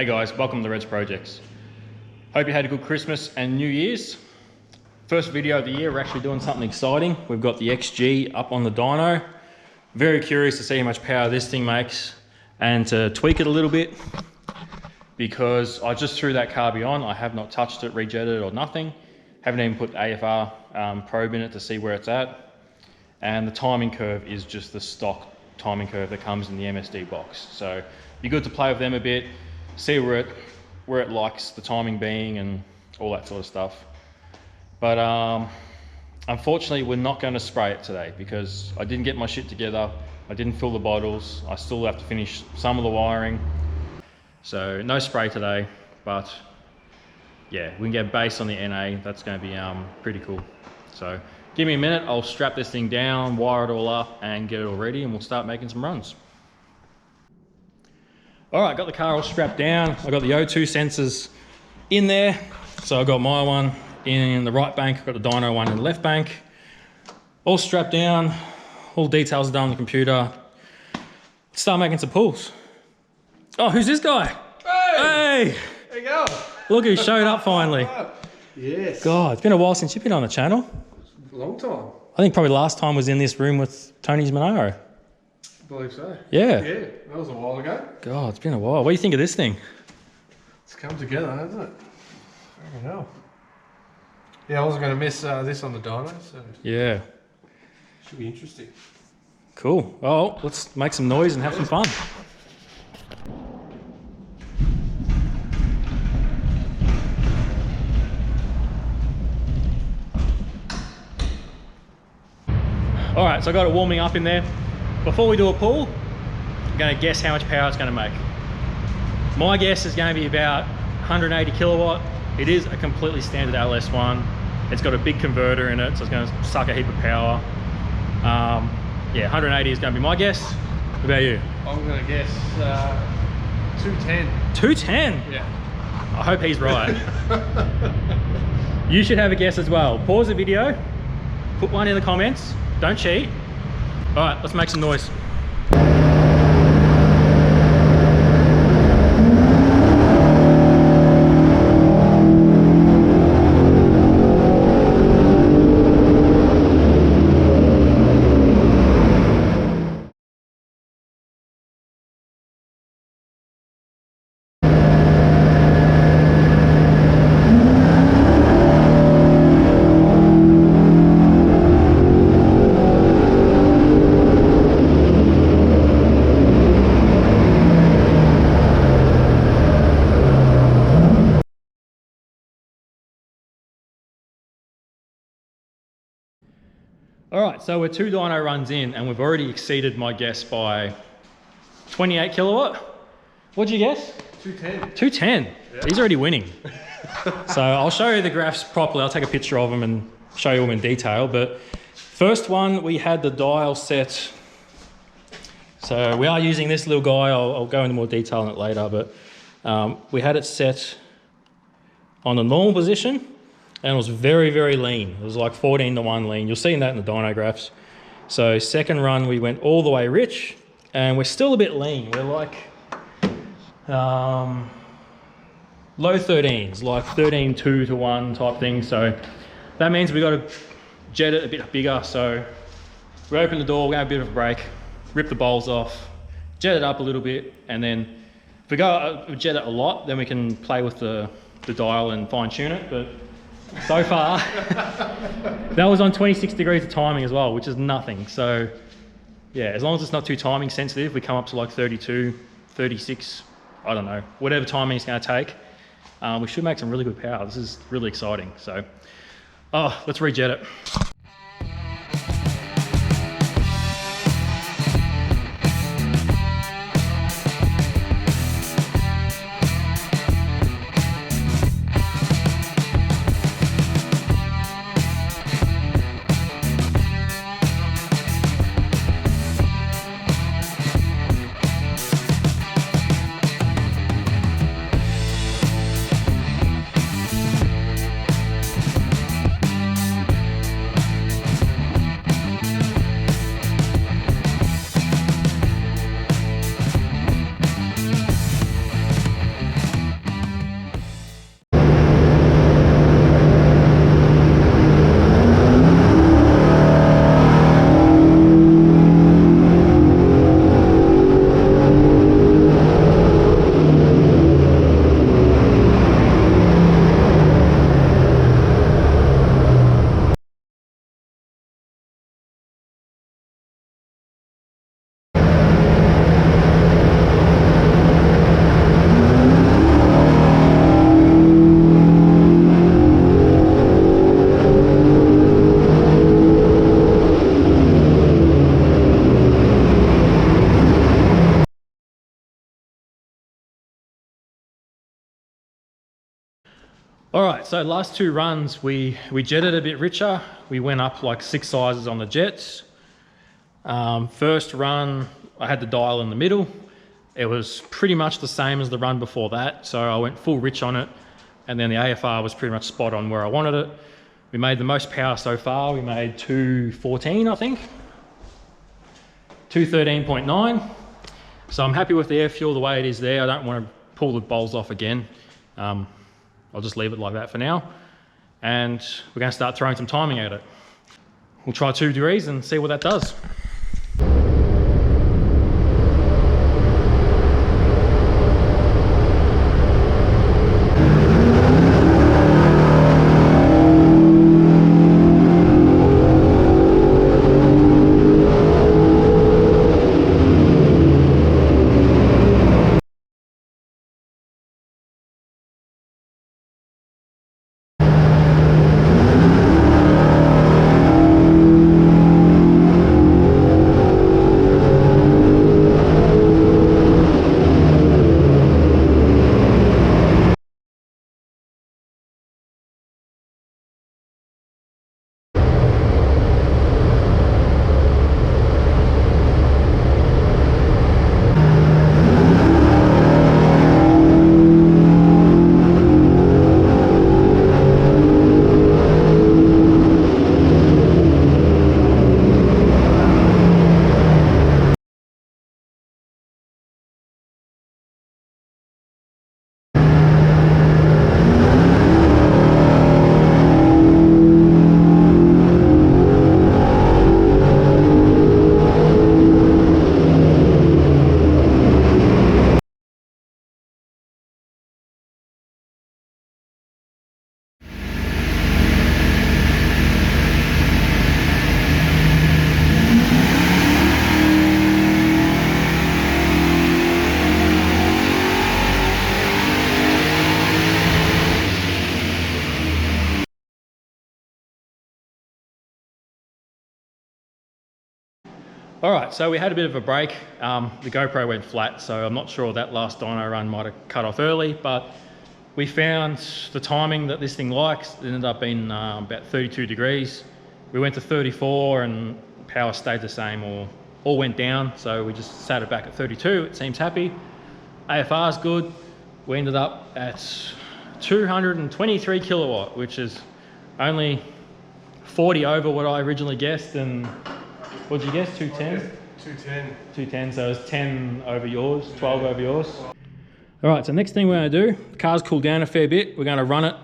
Hey guys, welcome to the Reds Projects. Hope you had a good Christmas and New Year's. First video of the year, we're actually doing something exciting. We've got the XG up on the dyno. Very curious to see how much power this thing makes and to tweak it a little bit because I just threw that carby on. I have not touched it, rejetted it or nothing. Haven't even put the AFR probe in it to see where it's at. And the timing curve is just the stock timing curve that comes in the MSD box. So be good to play with them a bit, see where it likes the timing being and all that sort of stuff. But unfortunately, we're not going to spray it today because I didn't get my shit together. I didn't fill the bottles. I still have to finish some of the wiring. So no spray today, but yeah, we can get base on the NA. That's going to be pretty cool. So give me a minute. I'll strap this thing down, wire it all up and get it all ready and we'll start making some runs. All right, got the car all strapped down. I got the O2 sensors in there. So I got my one in the right bank. I've got the dyno one in the left bank. All strapped down. All details are done on the computer. Let's start making some pulls. Oh, who's this guy? Hey! There you go. Look, he showed up finally. Yes. God, it's been a while since you've been on the channel. A long time. I think probably last time was in this room with Tony's Monaro. I believe so. Yeah. Yeah, that was a while ago. God, it's been a while. What do you think of this thing? It's come together, hasn't it? Very hell. Yeah, I wasn't going to miss this on the dyno, so Yeah. should be interesting. Cool. Well, let's make some noise and have some fun. All right, so I got it warming up in there. Before we do a pull, I'm gonna guess how much power it's gonna make. My guess is gonna be about 180 kilowatt. It is a completely standard LS one. It's got a big converter in it, so it's gonna suck a heap of power. Yeah, 180 is gonna be my guess. What about you? I'm going to guess 210. 210? Yeah. I hope he's right. You should have a guess as well. Pause the video, put one in the comments, don't cheat. All right, let's make some noise. All right, so we're 2 dyno runs in and we've already exceeded my guess by 28 kilowatt. What'd you guess? 210. 210. Yeah. He's already winning. So I'll show you the graphs properly. I'll take a picture of them and show you them in detail. But first one, we had the dial set. So we are using this little guy. I'll go into more detail on it later, but we had it set on the normal position. And it was very, very lean. It was like 14:1 lean. You'll see that in the dyno graphs. So second run, we went all the way rich and we're still a bit lean. We're like low 13s, like 13:2:1 type thing. So that means we got to jet it a bit bigger. So we open the door, we're gonna have a bit of a break, rip the bowls off, jet it up a little bit. And then if we go jet it a lot, then we can play with the dial and fine tune it. But so far, that was on 26 degrees of timing as well, which is nothing. So yeah, as long as it's not too timing sensitive, we come up to like 32, 36, I don't know, whatever timing it's gonna take. We should make some really good power. This is really exciting. So, let's rejet it. All right, so last two runs, we jetted a bit richer. We went up like 6 sizes on the jets. First run, I had the dial in the middle. It was pretty much the same as the run before that. So I went full rich on it. And then the AFR was pretty much spot on where I wanted it. We made the most power so far. We made 214, I think. 213.9. So I'm happy with the air fuel the way it is there. I don't want to pull the bowls off again. I'll just leave it like that for now. And we're going to start throwing some timing at it. We'll try 2 degrees and see what that does. All right, so we had a bit of a break. The GoPro went flat, so I'm not sure that last dyno run might have cut off early, but we found the timing that this thing likes. It ended up being about 32 degrees. We went to 34 and power stayed the same or went down, so we just sat it back at 32. It seems happy. AFR is good. We ended up at 223 kilowatt, which is only 40 over what I originally guessed. And what did you guess? 210? 210. 210, so it's 10 over yours, 12 over yours. All right, so next thing we're going to do, the car's cooled down a fair bit. We're going to run it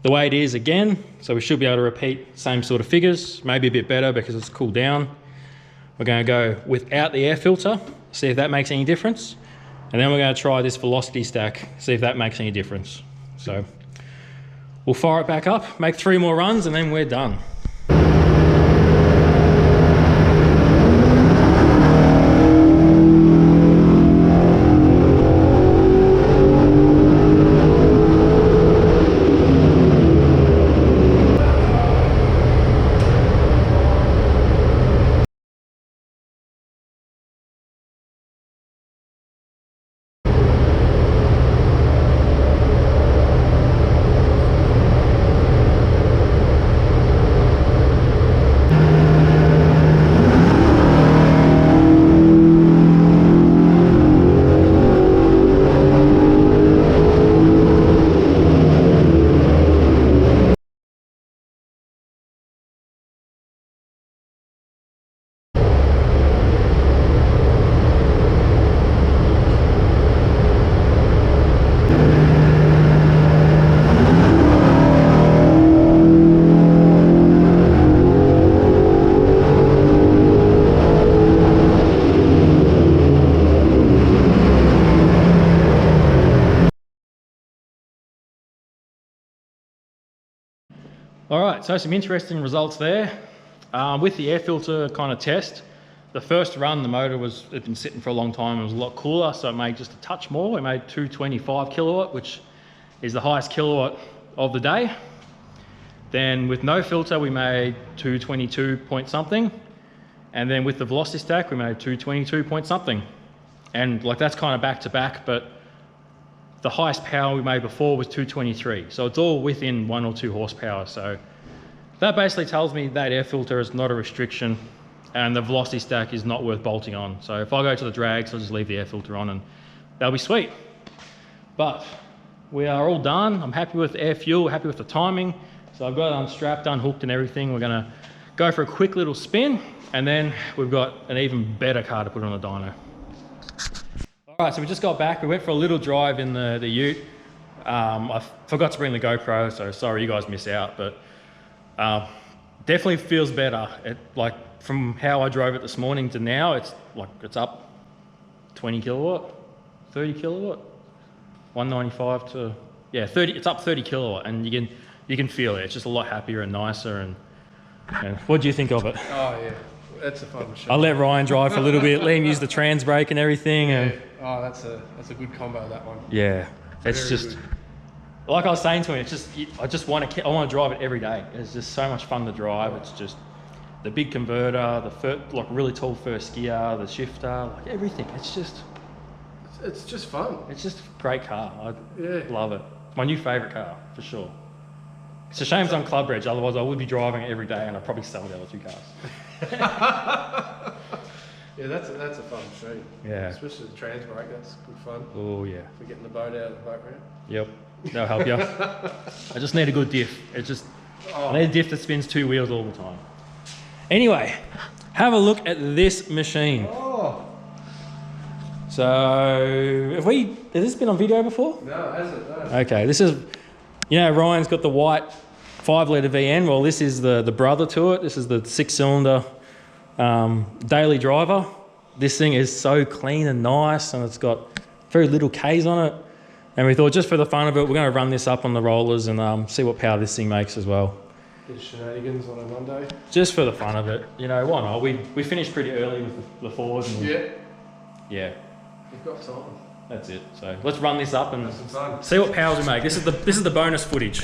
the way it is again. So we should be able to repeat same sort of figures, maybe a bit better because it's cooled down. We're going to go without the air filter, see if that makes any difference. And then we're going to try this velocity stack, see if that makes any difference. So we'll fire it back up, make 3 more runs, and then we're done. All right, so some interesting results there. With the air filter kind of test, the first run, the motor had been sitting for a long time. It was a lot cooler, so it made just a touch more. We made 225 kilowatt, which is the highest kilowatt of the day. Then with no filter, we made 222 point something. And then with the velocity stack, we made 222 point something. And like that's kind of back to back, but the highest power we made before was 223. So it's all within 1 or 2 horsepower. So that basically tells me that air filter is not a restriction and the velocity stack is not worth bolting on. So if I go to the drags, I'll just leave the air filter on and that'll be sweet. But we are all done. I'm happy with the air fuel, happy with the timing. So I've got it unstrapped, unhooked and everything. We're gonna go for a quick little spin and then we've got an even better car to put on the dyno. All right, so we just got back. We went for a little drive in the Ute. I forgot to bring the GoPro, so sorry you guys miss out, but definitely feels better. Like from how I drove it this morning to now, it's up 20 kilowatt, 30 kilowatt, 195 to, yeah, 30, it's up 30 kilowatt and you can feel it. It's just a lot happier and nicer. And what do you think of it? Oh yeah, that's a fun machine. I let Ryan drive for a little bit, let him use the trans brake and everything. Yeah. And oh, that's a good combo, that one. yeah, it's Very just, good. like I was saying to him, it's just, I want to drive it every day. It's just so much fun to drive. It's just the big converter, like really tall first gear, the shifter, like everything. It's just fun. It's just a great car. Yeah. Love it. My new favourite car, for sure. It's a shame it's on club reg, otherwise I would be driving it every day and I'd probably sell the other 2 cars. Yeah, that's a fun machine. Yeah. Especially the trans brake, that's good fun. Oh yeah. For getting the boat out of the boat ramp. Yep, that'll help you. I just need a good diff. I need a diff that spins 2 wheels all the time. Anyway, have a look at this machine. Oh. So, has this been on video before? No, it hasn't. No. Okay, this is, Ryan's got the white 5-litre VN. Well, this is the brother to it. This is the 6-cylinder daily driver. This thing is so clean and nice, and it's got very little Ks on it. And we thought, just for the fun of it, we're going to run this up on the rollers and see what power this thing makes as well. Bit of shenanigans on a Monday. Just for the fun of it, why not? We finished pretty early with the Ford. And yeah. You've got time. That's it. So let's run this up and Some fun. see what powers we make. This is the bonus footage.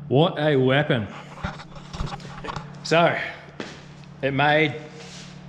What a weapon. So, it made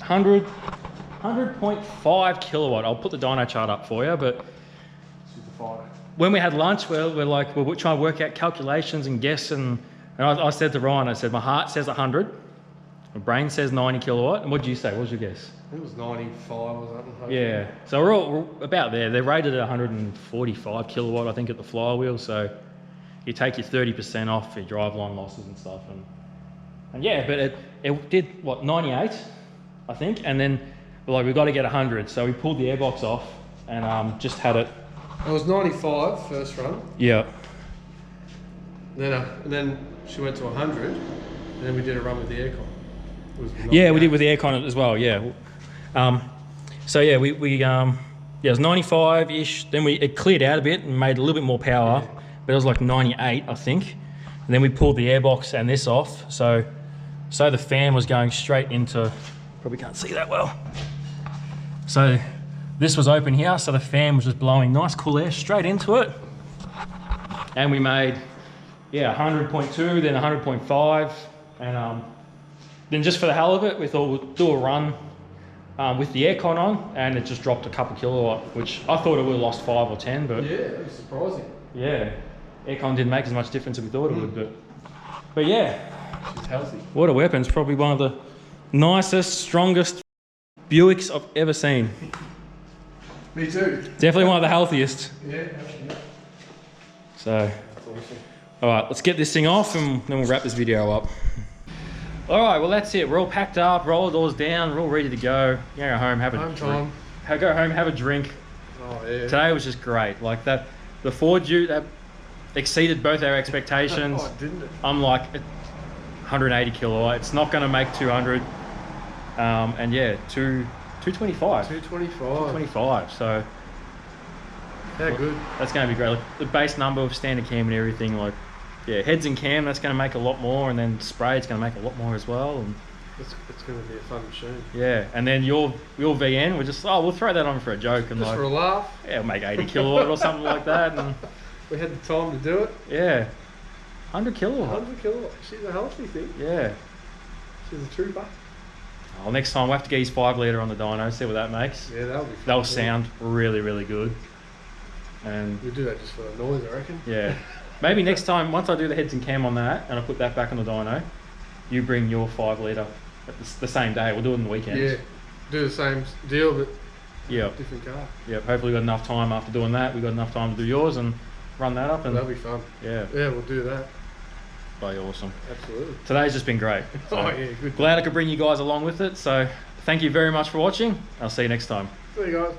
100.5 kilowatt. I'll put the dyno chart up for you, but when we had lunch, we're trying to work out calculations and guess, and I said to Ryan, I said, my heart says 100, my brain says 90 kilowatt, and what did you say? What was your guess? It was 95 or something. Yeah, so we're about there. They're rated at 145 kilowatt, I think, at the flywheel, so you take your 30% off your driveline losses and stuff, and yeah, but it did what, 98, I think, and then we've got to get 100, so we pulled the airbox off and just had it. It was 95 first run. Yeah. And then she went to 100, and then we did a run with the aircon. Yeah, we did with the aircon as well. Yeah. So yeah, it was 95-ish. Then it cleared out a bit and made a little bit more power, but it was like 98, I think. And then we pulled the airbox and this off, so the fan was going straight into. Probably can't see that well. So this was open here, so the fan was just blowing nice cool air straight into it. And we made 100.2, then 100.5, and then just for the hell of it, we thought we'd do a run with the aircon on, and it just dropped a couple kilowatt, which I thought it would have lost 5 or 10, but Yeah, it was surprising. yeah, aircon didn't make as much difference as we thought it would, but yeah, She's healthy. what a weapon. It's probably one of the nicest, strongest Buicks I've ever seen. Me too. Definitely one of the healthiest. Yeah. So, That's awesome. all right, let's get this thing off and then we'll wrap this video up. All right, well that's it. We're all packed up, roller doors down, we're all ready to go. Go home, have a Home drink. time. Go home, have a drink. Oh yeah. Today was just great. Like that, the Ford Ute that exceeded both our expectations. Oh, didn't it? I'm like 180 kilowatt. It's not going to make 200. And yeah, 225. 225. 225. So How good. that's going to be great. Like, the base number of standard cam and everything. Like, yeah, heads and cam. That's going to make a lot more, and then spray. It's going to make a lot more as well. And It's going to be a fun machine. yeah, and then your VN. We're just we'll throw that on for a joke and Just like for a laugh. yeah, we'll make 80 kilowatt or something like that. And We had the time to do it. yeah, 100 kilowatt. 100 kilowatt. She's a healthy thing. Yeah. She's a trooper. Well, next time we'll have to get his 5 litre on the dyno, see what that makes. Yeah, that'll be fun. That'll sound really, really good. And We'll do that just for the noise, I reckon. yeah, maybe next time, once I do the heads and cam on that and I put that back on the dyno, you bring your 5 litre at the same day. We'll do it on the weekends. Yeah. Do the same deal, but Yep. different car. Yep. Hopefully we got enough time after doing that. We got enough time to do yours and run that up. And That'll be fun. yeah, Yeah, we'll do that. that'll be awesome. Absolutely. Today's just been great. So Oh yeah, good. glad I could bring you guys along with it. So thank you very much for watching. I'll see you next time. See you guys.